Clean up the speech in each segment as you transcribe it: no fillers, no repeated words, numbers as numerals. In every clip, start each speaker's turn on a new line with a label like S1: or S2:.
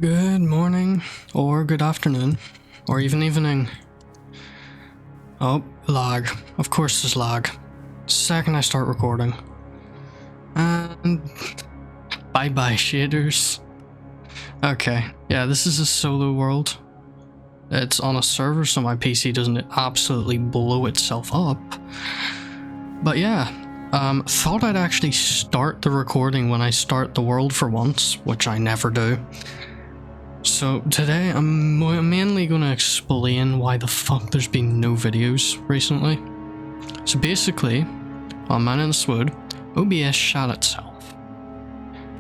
S1: Good morning, or good afternoon, or even evening. Oh, lag. Of course there's lag. Second I start recording. And bye-bye shaders. Okay, yeah, this is a solo world. It's on a server so my PC doesn't absolutely blow itself up. But yeah, thought I'd actually start the recording when I start the world for once, which I never do. So today I'm mainly going to explain why the fuck there's been no videos recently. So basically, while mining this wood, OBS shot itself.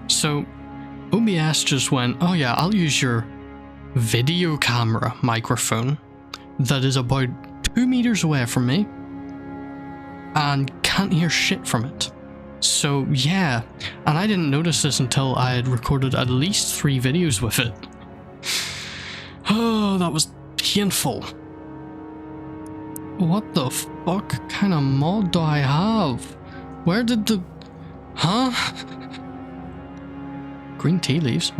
S1: So OBS just went, oh yeah, I'll use your video camera microphone that is about 2 meters away from me and can't hear shit from it. So yeah, and I didn't notice this until I had recorded at least 3 videos with it. Oh, that was painful. What the fuck kind of mod do I have? Where did the... Huh? Green tea leaves?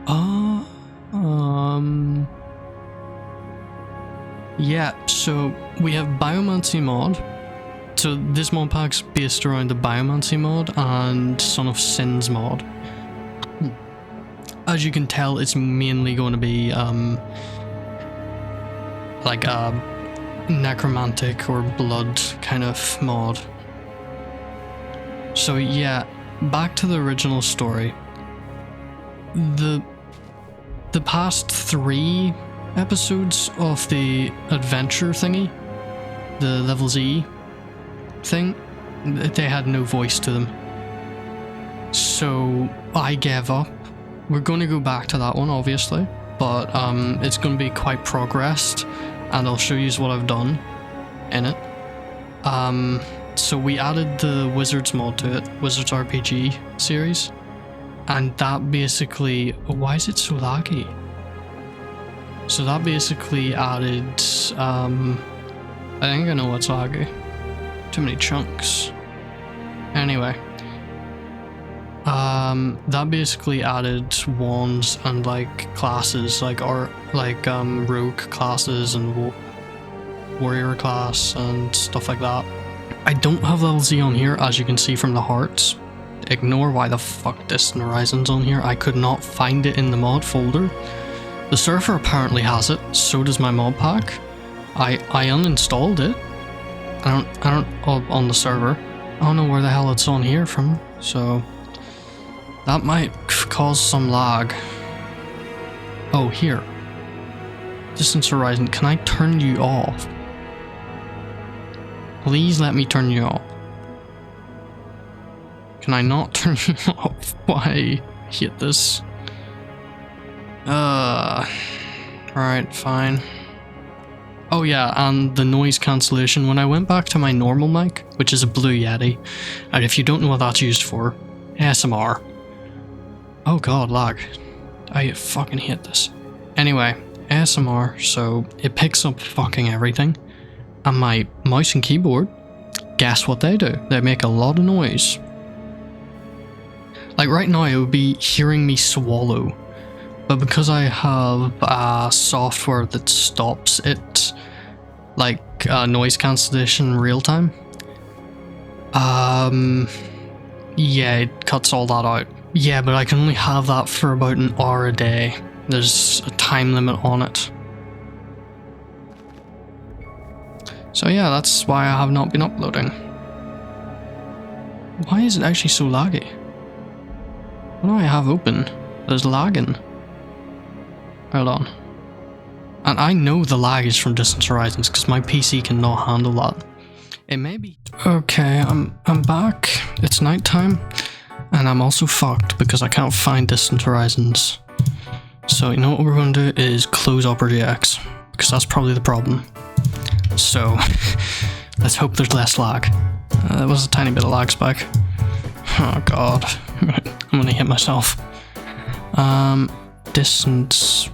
S1: Oh. Yeah, so we have Biomancy mod. So this mod pack's based around the Biomancy mod and Son of Sins mod. As you can tell, it's mainly going to be like a necromantic or blood kind of mod. So yeah, back to the original story. The past 3 episodes of the adventure thingy, the level Z thing, they had no voice to them. So I gave up. We're going to go back to that one, obviously, but it's going to be quite progressed, and I'll show you what I've done in it. So we added the Wizards mod to it, Wizards RPG series, and that basically... Why is it so laggy? So that basically added... I think I know what's laggy. Too many chunks. Anyway. That basically added wands and like classes, like rogue classes and warrior class and stuff like that. I don't have level Z on here, as you can see from the hearts. Ignore why the fuck Distant Horizon's on here. I could not find it in the mod folder. The server apparently has it, so does my mod pack. I uninstalled it. I don't on the server. I don't know where the hell it's on here from, so that might cause some lag. Oh, here. Distance Horizon, can I turn you off? Please let me turn you off. Can I not turn you off? Why? I hate this. Right, fine. Oh yeah, and the noise cancellation. When I went back to my normal mic, which is a Blue Yeti, and if you don't know what that's used for, ASMR. Oh god, lag. I fucking hate this. Anyway, ASMR, so it picks up fucking everything. And my mouse and keyboard, guess what they do? They make a lot of noise. Like right now it would be hearing me swallow. But because I have software that stops it, like noise cancellation real time, yeah, it cuts all that out. Yeah, but I can only have that for about an hour a day. There's a time limit on it. So yeah, that's why I have not been uploading. Why is it actually so laggy? What do I have open? There's lagging. Hold on. And I know the lag is from Distant Horizons because my PC cannot handle that. It may be. Okay, I'm back. It's nighttime. And I'm also fucked because I can't find Distant Horizons. So you know what we're going to do is close Opera GX, because that's probably the problem. So let's hope there's less lag. There was a tiny bit of lag spike. Oh god, I'm gonna hit myself. Distance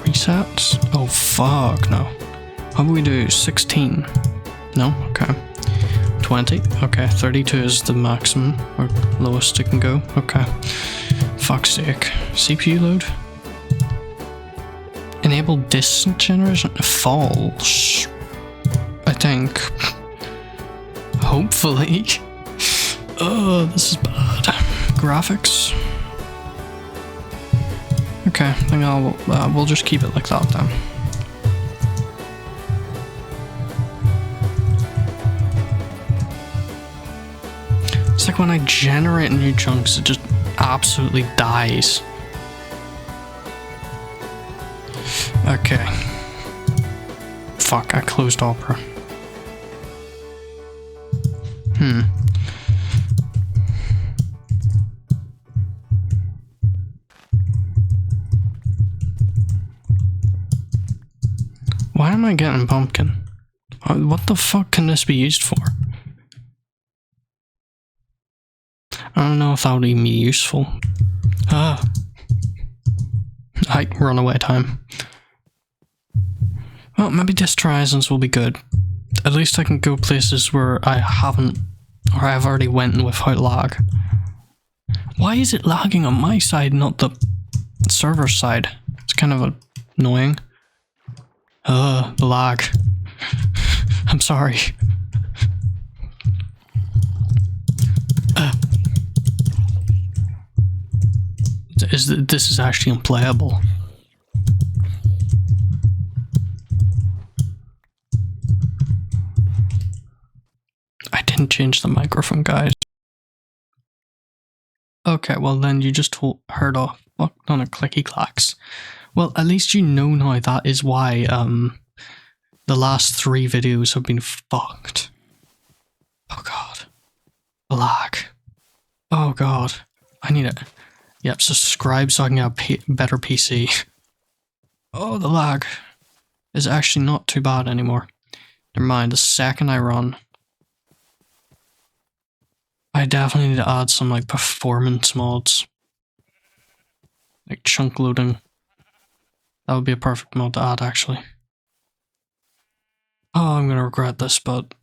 S1: reset? Oh fuck no. How do we do 16? No? Okay. 20? Okay, 32 is the maximum or lowest it can go. Okay. Fuck's sake. CPU load? Enable distance generation? False. I think. Hopefully. Oh, this is bad. Graphics. Okay, I think we'll just keep it like that then. It's like when I generate new chunks, it just absolutely dies. Okay. Fuck, I closed Opera. Why am I getting pumpkin? What the fuck can this be used for? I don't know if that would even be useful. Runaway time. Well, maybe Disc Horizons will be good. At least I can go places where I haven't, or I've already went without lag. Why is it lagging on my side, not the server side? It's kind of annoying. The lag. I'm sorry. This is actually unplayable. I didn't change the microphone, guys. Okay, well then you just heard a fuck ton of clicky clacks. Well, at least you know now that is why the last 3 videos have been fucked. Oh god. Lag. Oh god. I need it. Yep, subscribe so I can get a better PC. Oh, the lag is actually not too bad anymore. Never mind, the second I run. I definitely need to add some like performance mods. Like chunk loading. That would be a perfect mod to add actually. Oh, I'm gonna regret this, but...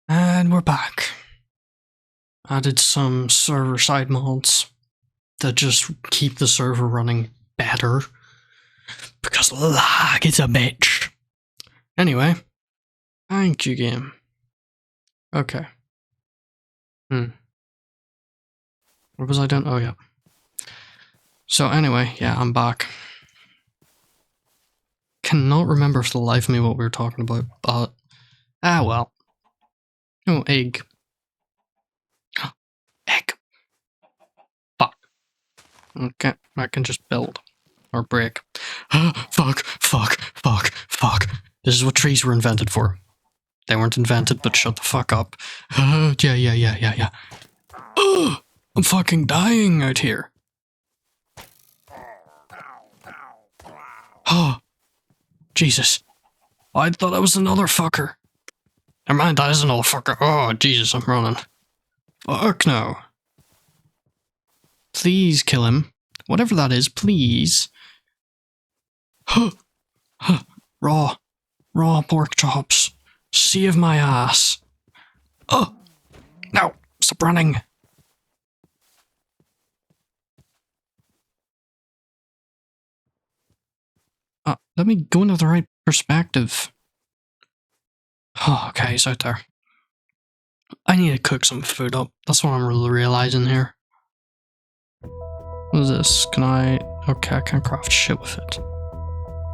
S1: And we're back. Added some server-side mods that just keep the server running better. Because lag is a bitch. Anyway. Thank you, game. Okay. What was I doing? Oh, yeah. So anyway, yeah, I'm back. Cannot remember for the life of me what we were talking about, but... Ah, well. Oh, egg. Egg. Fuck. Okay, I can just build. Or break. Fuck. This is what trees were invented for. They weren't invented, but shut the fuck up. Yeah. I'm fucking dying out here. Oh, Jesus. I thought that was another fucker. Never mind, that is another fucker. Oh, Jesus, I'm running. Fuck no. Please kill him. Whatever that is, please. Raw pork chops. Save my ass. Oh, no, stop running. Let me go into the right perspective. Oh, okay, he's out there. I need to cook some food up. That's what I'm really realizing here. What is this? Can I... Okay, I can't craft shit with it.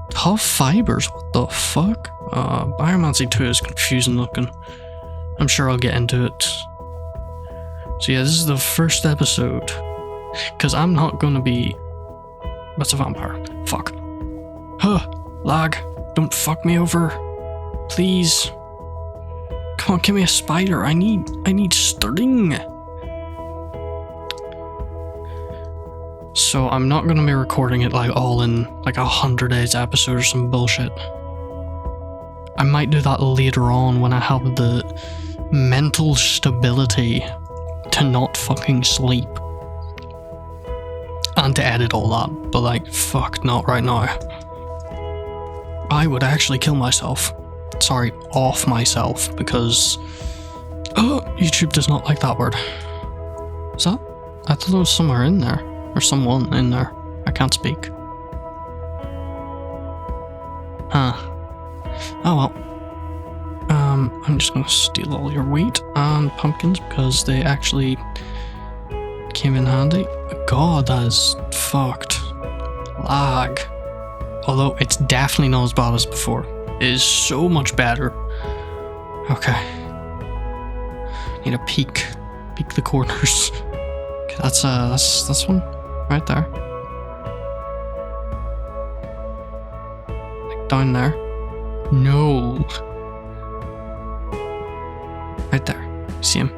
S1: Tough fibers? What the fuck? Biomancy 2 is confusing looking. I'm sure I'll get into it. So yeah, this is the first episode. Because I'm not going to be... What's a vampire? Fuck. Lag. Don't fuck me over. Please. Come on, give me a spider. I need string. So I'm not gonna be recording it like all in like 100 days episode or some bullshit. I might do that later on when I have the mental stability to not fucking sleep. And to edit all that, but like, fuck, not right now. I would actually kill myself. Sorry, off myself, because YouTube does not like that word. Is that? I thought it was somewhere in there. Or someone in there. I can't speak. Huh. Oh well. I'm just gonna steal all your wheat and pumpkins because they actually came in handy. God, that is fucked. Lag. Although it's definitely not as bad as before. It is so much better. Okay. Need a peek. Peek the corners. Okay, that's this one right there. Like down there. No. Right there. See him?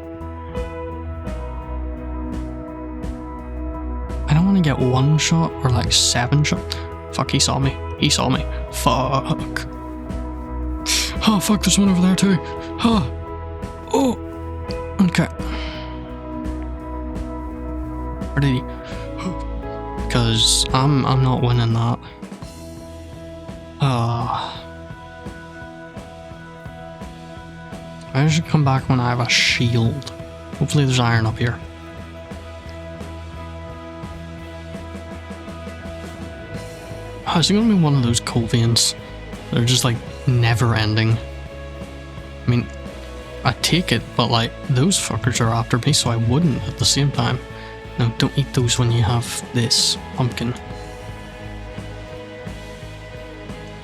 S1: I don't want to get one shot or like 7 shots. Fuck, he saw me. He saw me. Fuck. Oh, fuck, there's one over there too. Oh. Oh. Okay. Where did he? Because I'm not winning that. I should come back when I have a shield. Hopefully there's iron up here. Oh, is it gonna be one of those coal veins? They're just like never ending. I mean, I take it, but like those fuckers are after me, so I wouldn't at the same time. No, don't eat those when you have this pumpkin.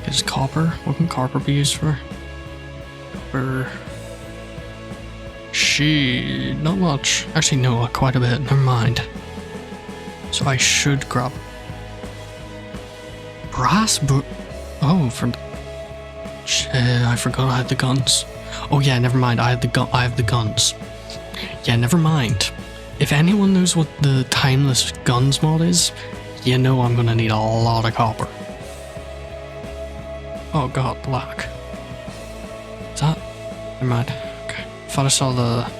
S1: Is copper? What can copper be used for? Copper. Not much. Actually, no, quite a bit. Never mind. So I should grab brass. Oh, shit! I forgot I had the guns. Oh yeah, never mind. I have the guns. Yeah, never mind. If anyone knows what the timeless guns mod is, you know I'm gonna need a lot of copper. Oh god, black. Is that? Never mind. Okay. Thought I saw the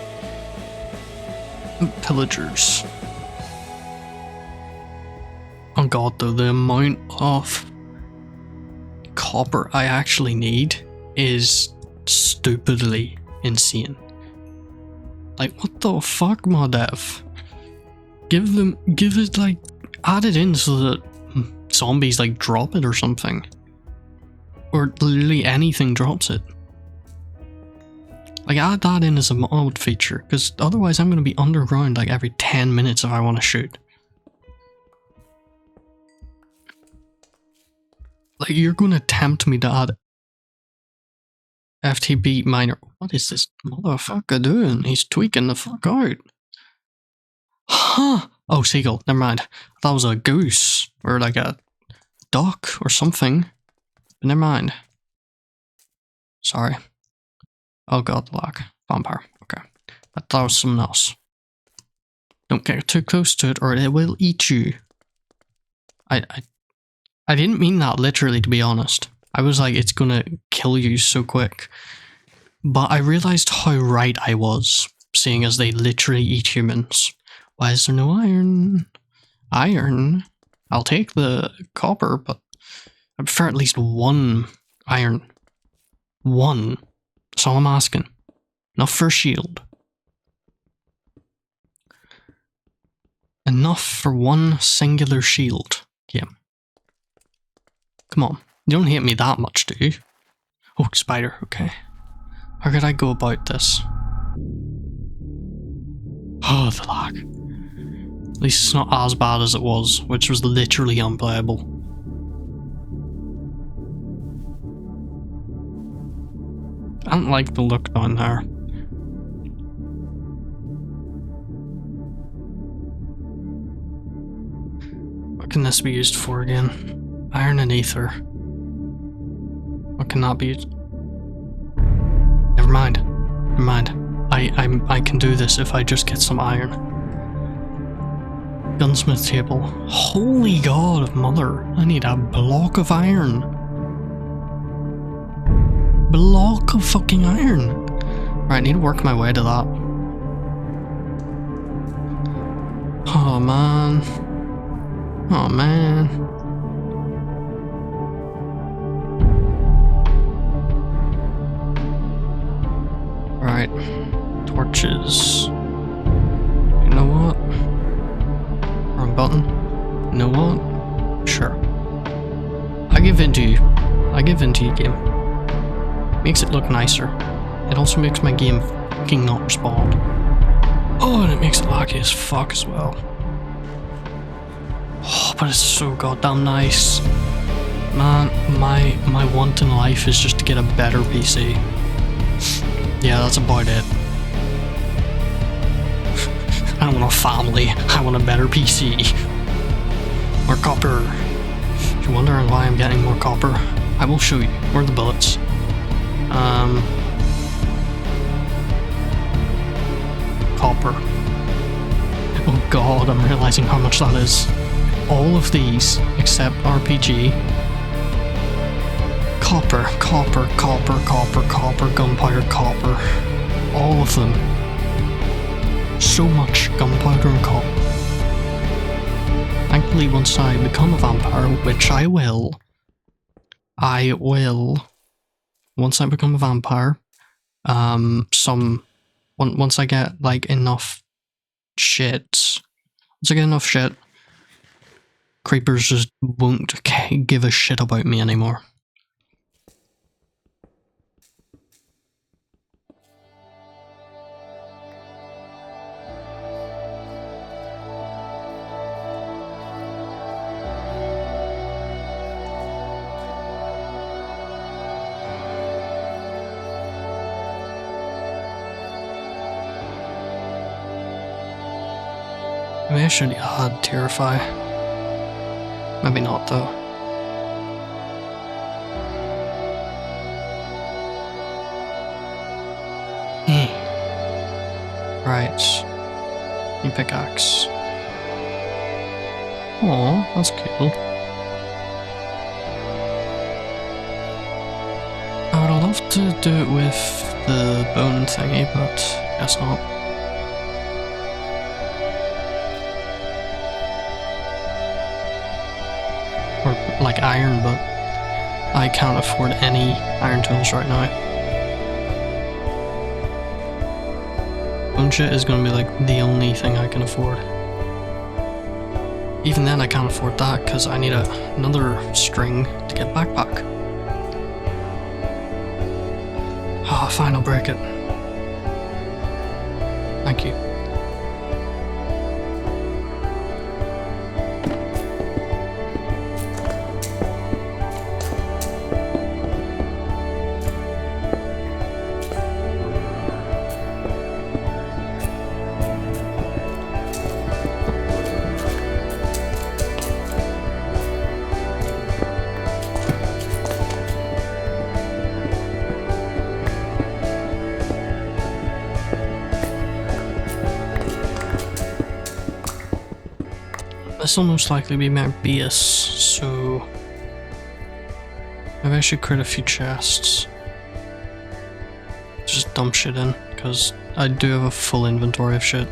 S1: pillagers. Oh god, though, the amount of copper I actually need is stupidly insane. Like, what the fuck, mod dev? Give it like, add it in so that zombies like drop it or something. Or literally anything drops it. Like, add that in as a mod feature, because otherwise I'm going to be underground like every 10 minutes if I want to shoot. Like, you're going to tempt me to add FTB miner. What is this motherfucker doing? He's tweaking the fuck out. Huh. Oh, seagull. Never mind. That was a goose. Or like a duck or something. But never mind. Sorry. Oh god, lag. Vampire. Okay. I thought it was something else. Don't get too close to it or it will eat you. I didn't mean that literally, to be honest. I was like, it's gonna kill you so quick. But I realized how right I was, seeing as they literally eat humans. Why is there no iron? Iron? I'll take the copper, but I prefer at least one iron. One. That's all I'm asking. Enough for a shield. Enough for one singular shield. Yeah. Come on. You don't hate me that much, do you? Oh, spider. Okay. How could I go about this? Oh, the lag. At least it's not as bad as it was, which was literally unplayable. I don't like the look down there. What can this be used for again? Iron and ether. What can that be used? Never mind. Never mind. I can do this if I just get some iron. Gunsmith table. Holy god of mother. I need a block of iron. Block of fucking iron. Right, I need to work my way to that. Oh man. Oh man. Right. Torches. You know what? Wrong button. know what? Sure. I give in to you. I give in to you, game. Makes it look nicer. It also makes my game fucking not respond. Oh, and it makes it laggy as fuck as well. Oh, but it's so goddamn nice. Man, my want in life is just to get a better PC. Yeah, that's about it. I don't want a family, I want a better PC. More copper. If you're wondering why I'm getting more copper, I will show you. Where are the bullets? Copper. Oh god, I'm realizing how much that is. All of these, except RPG. Copper, copper, copper, copper, copper, gunpowder, copper. All of them. So much gunpowder and copper. Thankfully, once I become a vampire, which I will, once I become a vampire, once I get like enough shit, creepers just won't give a shit about me anymore. Maybe I should add Terrify. Maybe not though. Right. New pickaxe. Oh, that's cool. I would love to do it with the bone thingy, but guess not. Or like iron, but I can't afford any iron tools right now. Bone shit is gonna be like the only thing I can afford. Even then I can't afford that because I need another string to get backpack. Ah, oh, fine, I'll break it. Thank you. This will most likely be my base, so maybe I should create a few chests. Just dump shit in, because I do have a full inventory of shit.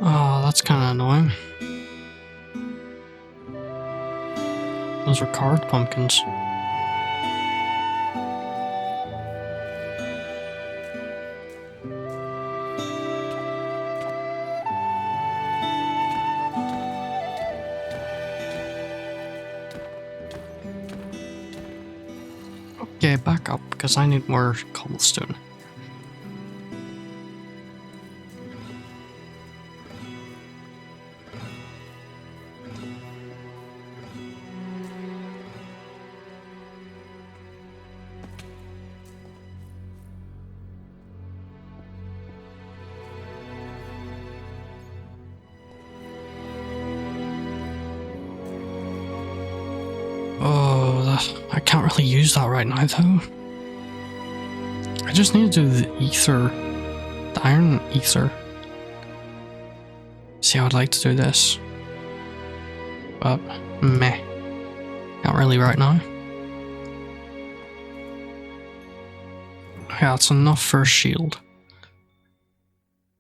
S1: Oh, that's kind of annoying. Those are carved pumpkins. Okay, back up, because I need more cobblestone. Oh, I can't really use that right now, though. I just need to do the ether. The iron ether. See, I would like to do this. But, meh. Not really right now. Yeah, that's enough for a shield.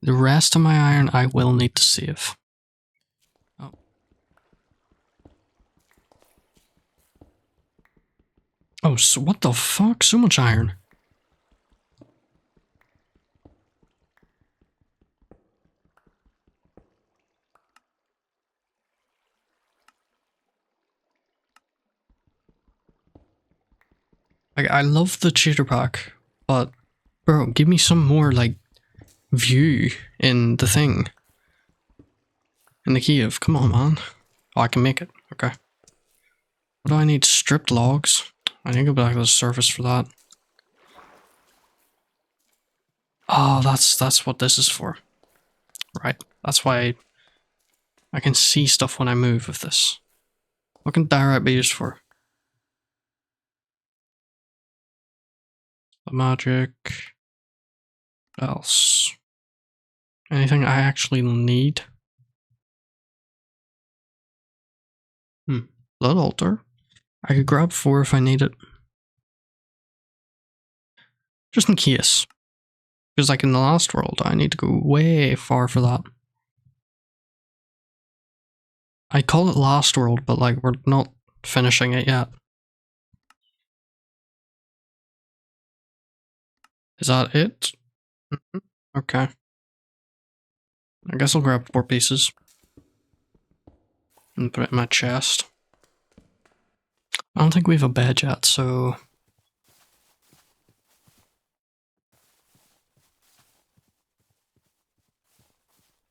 S1: The rest of my iron I will need to save. Oh. Oh, so what the fuck? So much iron. Like, I love the cheater pack, but bro, give me some more, like, view in the thing. In the Kiev. Come on, man. Oh, I can make it. Okay. What do I need? Stripped logs? I need to go back to the surface for that. Oh, that's what this is for. Right. That's why I can see stuff when I move with this. What can diorite be used for? The magic. What else? Anything I actually need? Blood altar. I could grab 4 if I need it. Just in case. Because like in the last world, I need to go way far for that. I call it last world, but like we're not finishing it yet. Is that it? Okay. I guess I'll grab 4 pieces. And put it in my chest. I don't think we have a bed yet, so...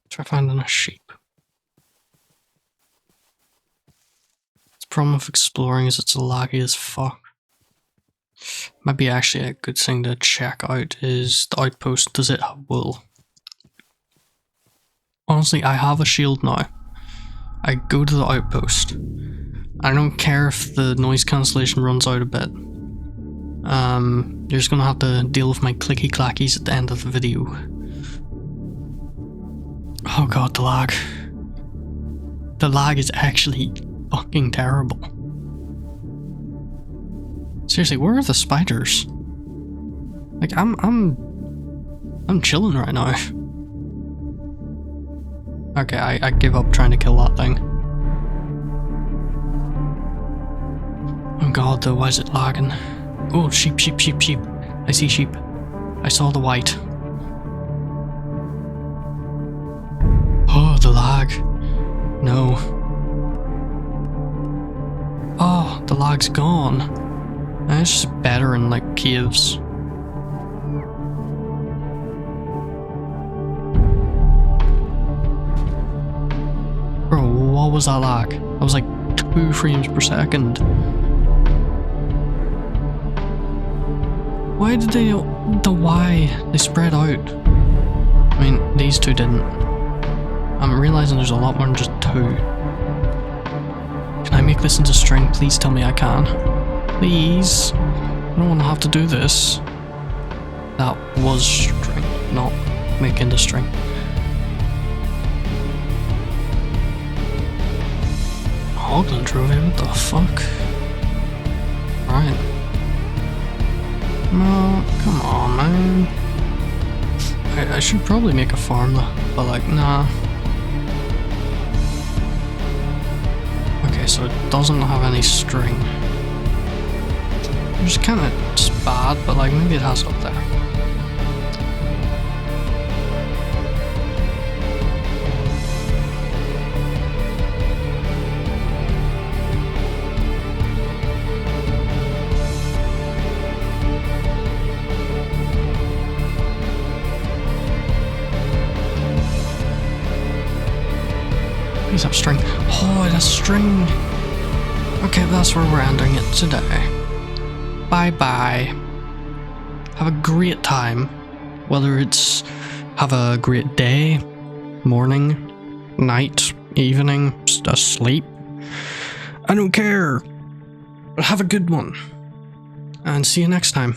S1: Try finding a sheep. The problem with exploring is it's laggy as fuck. Might be actually a good thing to check out is the outpost. Does it have wool? Honestly, I have a shield now. I go to the outpost. I don't care if the noise cancellation runs out a bit. You're just gonna have to deal with my clicky clackies at the end of the video. Oh god, the lag. The lag is actually fucking terrible. Seriously, where are the spiders? Like, I'm chilling right now. Okay, I give up trying to kill that thing. Oh god, though, why is it lagging? Oh, sheep, sheep, sheep, sheep. I see sheep. I saw the white. Oh, the lag. No. Oh, the lag's gone. And it's just better in, like, caves. Bro, what was that lag? That was like 2 frames per second. Why did they... They spread out. I mean, these 2 didn't. I'm realizing there's a lot more than just 2. Can I make this into string? Please tell me I can. Please. I don't want to have to do this. That was string, not make into string. Hoglin trophy, what the fuck? Right. No, come on, man. I should probably make a farm though, but like, nah. Okay, so it doesn't have any string. Which is kinda just bad, but like, maybe it has it up there. Is that string? Oh, that's string. Okay, that's where we're ending it today. Bye-bye. Have a great time. Whether it's have a great day, morning, night, evening, asleep. I don't care. But have a good one. And see you next time.